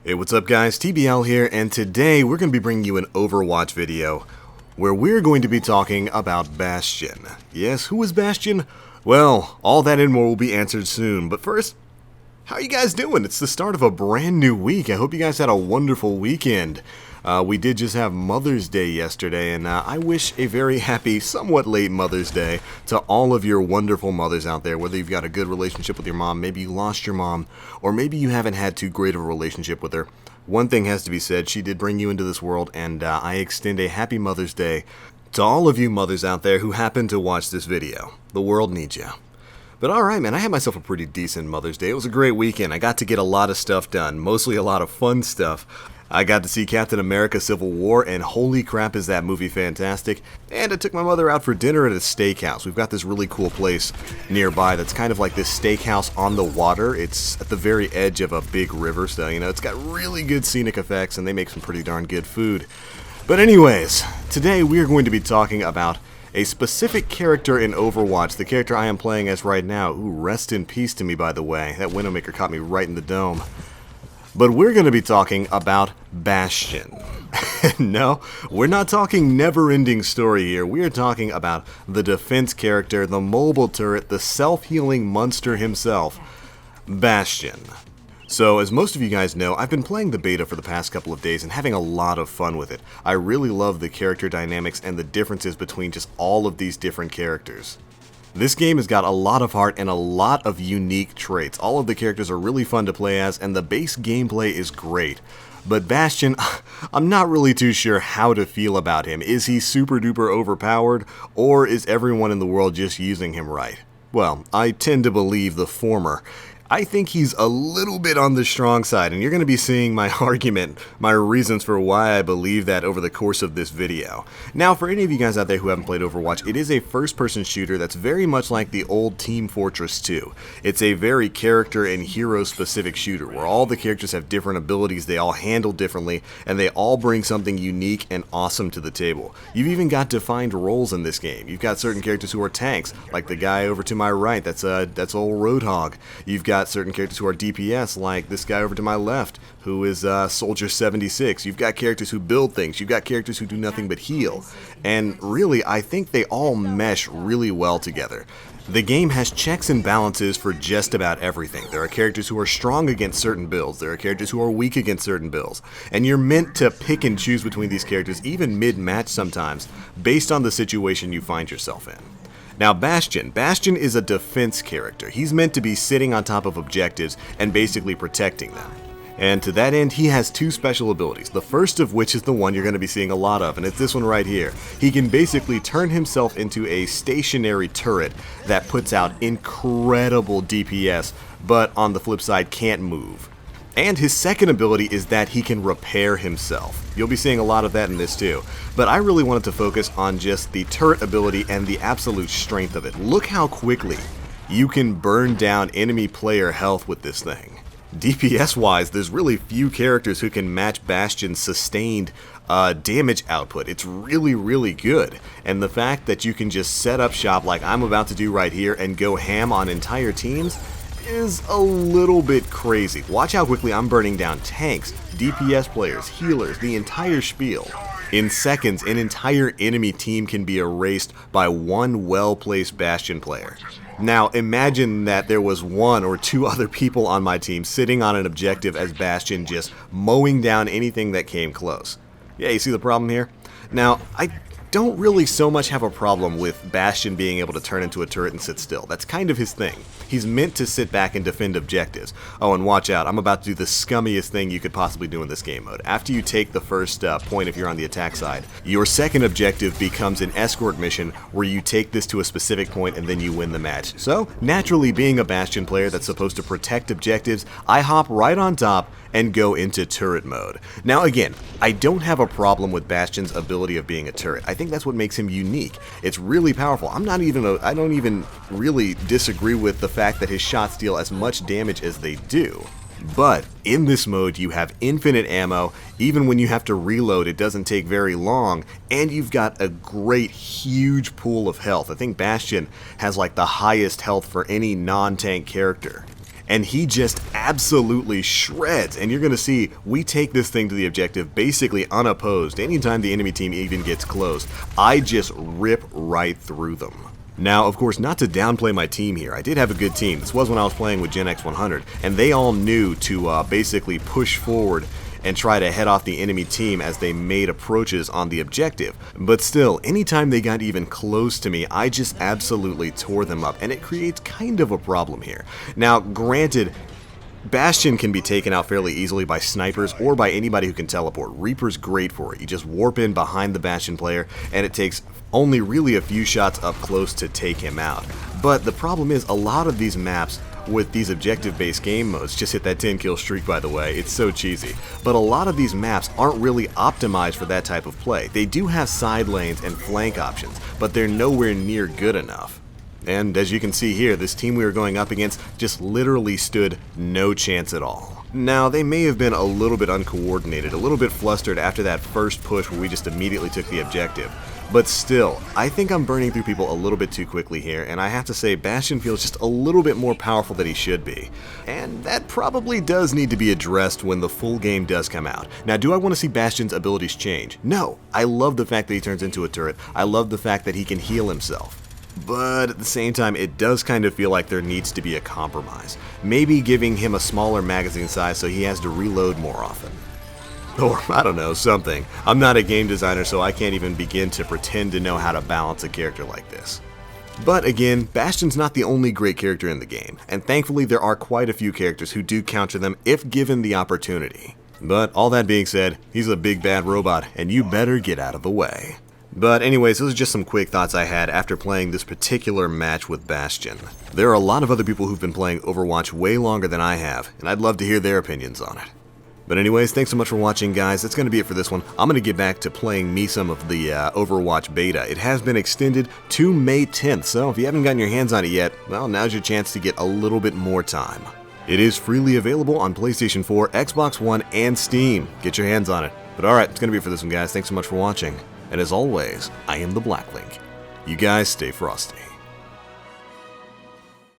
Hey, what's up guys, TBL here, and today we're going to be bringing you an Overwatch video where we're going to be talking about Bastion. Yes, who is Bastion? Well, all that and more will be answered soon, but first, how are you guys doing? It's the start of a brand new week. I hope you guys had a wonderful weekend. We did just have Mother's Day yesterday, and I wish a very happy, somewhat late Mother's Day to all of your wonderful mothers out there, whether you've got a good relationship with your mom, maybe you lost your mom, or maybe you haven't had too great of a relationship with her. One thing has to be said, she did bring you into this world, and I extend a happy Mother's Day to all of you mothers out there who happen to watch this video. The world needs you. But alright man, I had myself a pretty decent Mother's Day. It was a great weekend. I got to get a lot of stuff done, mostly a lot of fun stuff. I got to see Captain America Civil War, and holy crap is that movie fantastic. And I took my mother out for dinner at a steakhouse. We've got this really cool place nearby that's kind of like this steakhouse on the water. It's at the very edge of a big river, so you know, it's got really good scenic effects and they make some pretty darn good food. But anyways, today we are going to be talking about a specific character in Overwatch, the character I am playing as right now. Ooh, rest in peace to me, by the way. That Widowmaker caught me right in the dome. But we're going to be talking about Bastion. No, we're not talking never-ending story here. We are talking about the defense character, the mobile turret, the self-healing monster himself, Bastion. So, as most of you guys know, I've been playing the beta for the past couple of days and having a lot of fun with it. I really love the character dynamics and the differences between just all of these different characters. This game has got a lot of heart and a lot of unique traits. All of the characters are really fun to play as, and the base gameplay is great. But Bastion, I'm not really too sure how to feel about him. Is he super duper overpowered, or is everyone in the world just using him right? Well, I tend to believe the former. I think he's a little bit on the strong side, and you're going to be seeing my argument, my reasons for why I believe that over the course of this video. Now, for any of you guys out there who haven't played Overwatch, it is a first-person shooter that's very much like the old Team Fortress 2. It's a very character and hero-specific shooter, where all the characters have different abilities, they all handle differently, and they all bring something unique and awesome to the table. You've even got defined roles in this game. You've got certain characters who are tanks, like the guy over to my right, that's old Roadhog. You've got certain characters who are DPS, like this guy over to my left, who is Soldier 76. You've got characters who build things. You've got characters who do nothing but heal. And really, I think they all mesh really well together. The game has checks and balances for just about everything. There are characters who are strong against certain builds. There are characters who are weak against certain builds. And you're meant to pick and choose between these characters, even mid-match sometimes, based on the situation you find yourself in. Now Bastion is a defense character. He's meant to be sitting on top of objectives and basically protecting them. And to that end, he has two special abilities, the first of which is the one you're going to be seeing a lot of, and it's this one right here. He can basically turn himself into a stationary turret that puts out incredible DPS, but on the flip side can't move. And his second ability is that he can repair himself. You'll be seeing a lot of that in this too. But I really wanted to focus on just the turret ability and the absolute strength of it. Look how quickly you can burn down enemy player health with this thing. DPS wise, there's really few characters who can match Bastion's sustained damage output. It's really, really good. And the fact that you can just set up shop like I'm about to do right here and go ham on entire teams is a little bit crazy. Watch how quickly I'm burning down tanks, DPS players, healers, the entire spiel. In seconds, an entire enemy team can be erased by one well-placed Bastion player. Now, imagine that there was one or two other people on my team sitting on an objective as Bastion, just mowing down anything that came close. Yeah, you see the problem here? Now, I don't really so much have a problem with Bastion being able to turn into a turret and sit still. That's kind of his thing. He's meant to sit back and defend objectives. Oh, and watch out, I'm about to do the scummiest thing you could possibly do in this game mode. After you take the first point if you're on the attack side, your second objective becomes an escort mission where you take this to a specific point and then you win the match. So, naturally being a Bastion player that's supposed to protect objectives, I hop right on top and go into turret mode. Now again, I don't have a problem with Bastion's ability of being a turret. I think that's what makes him unique. It's really powerful. I don't even really disagree with the fact that his shots deal as much damage as they do. But in this mode you have infinite ammo, even when you have to reload it doesn't take very long, and you've got a great huge pool of health. I think Bastion has like the highest health for any non-tank character. and he just absolutely shreds. And you're going to see we take this thing to the objective basically unopposed. Anytime the enemy team even gets close, I just rip right through them. Now, of course, not to downplay my team here, I did have a good team. This was when I was playing with Gen X 100, and they all knew to basically push forward and try to head off the enemy team as they made approaches on the objective. But still, anytime they got even close to me, I just absolutely tore them up, and it creates kind of a problem here. Now, granted, Bastion can be taken out fairly easily by snipers or by anybody who can teleport. Reaper's great for it. You just warp in behind the Bastion player, and it takes only really a few shots up close to take him out. But the problem is, a lot of these maps with these objective-based game modes, just hit that 10-kill streak by the way, it's so cheesy, but a lot of these maps aren't really optimized for that type of play. They do have side lanes and flank options, but they're nowhere near good enough. And as you can see here, this team we were going up against just literally stood no chance at all. Now, they may have been a little bit uncoordinated, a little bit flustered after that first push where we just immediately took the objective. But still, I think I'm burning through people a little bit too quickly here, and I have to say Bastion feels just a little bit more powerful than he should be. And that probably does need to be addressed when the full game does come out. Now, do I want to see Bastion's abilities change? No. I love the fact that he turns into a turret. I love the fact that he can heal himself. But at the same time, it does kind of feel like there needs to be a compromise. Maybe giving him a smaller magazine size so he has to reload more often. Or, I don't know, something. I'm not a game designer, so I can't even begin to pretend to know how to balance a character like this. But again, Bastion's not the only great character in the game, and thankfully there are quite a few characters who do counter them if given the opportunity. But all that being said, he's a big bad robot, and you better get out of the way. But anyways, those are just some quick thoughts I had after playing this particular match with Bastion. There are a lot of other people who've been playing Overwatch way longer than I have, and I'd love to hear their opinions on it. But anyways, thanks so much for watching, guys. That's going to be it for this one. I'm going to get back to playing me some of the Overwatch beta. It has been extended to May 10th, so if you haven't gotten your hands on it yet, well, now's your chance to get a little bit more time. It is freely available on PlayStation 4, Xbox One, and Steam. Get your hands on it. But alright, it's going to be it for this one, guys. Thanks so much for watching. And as always, I am TheBlackLink. You guys stay frosty.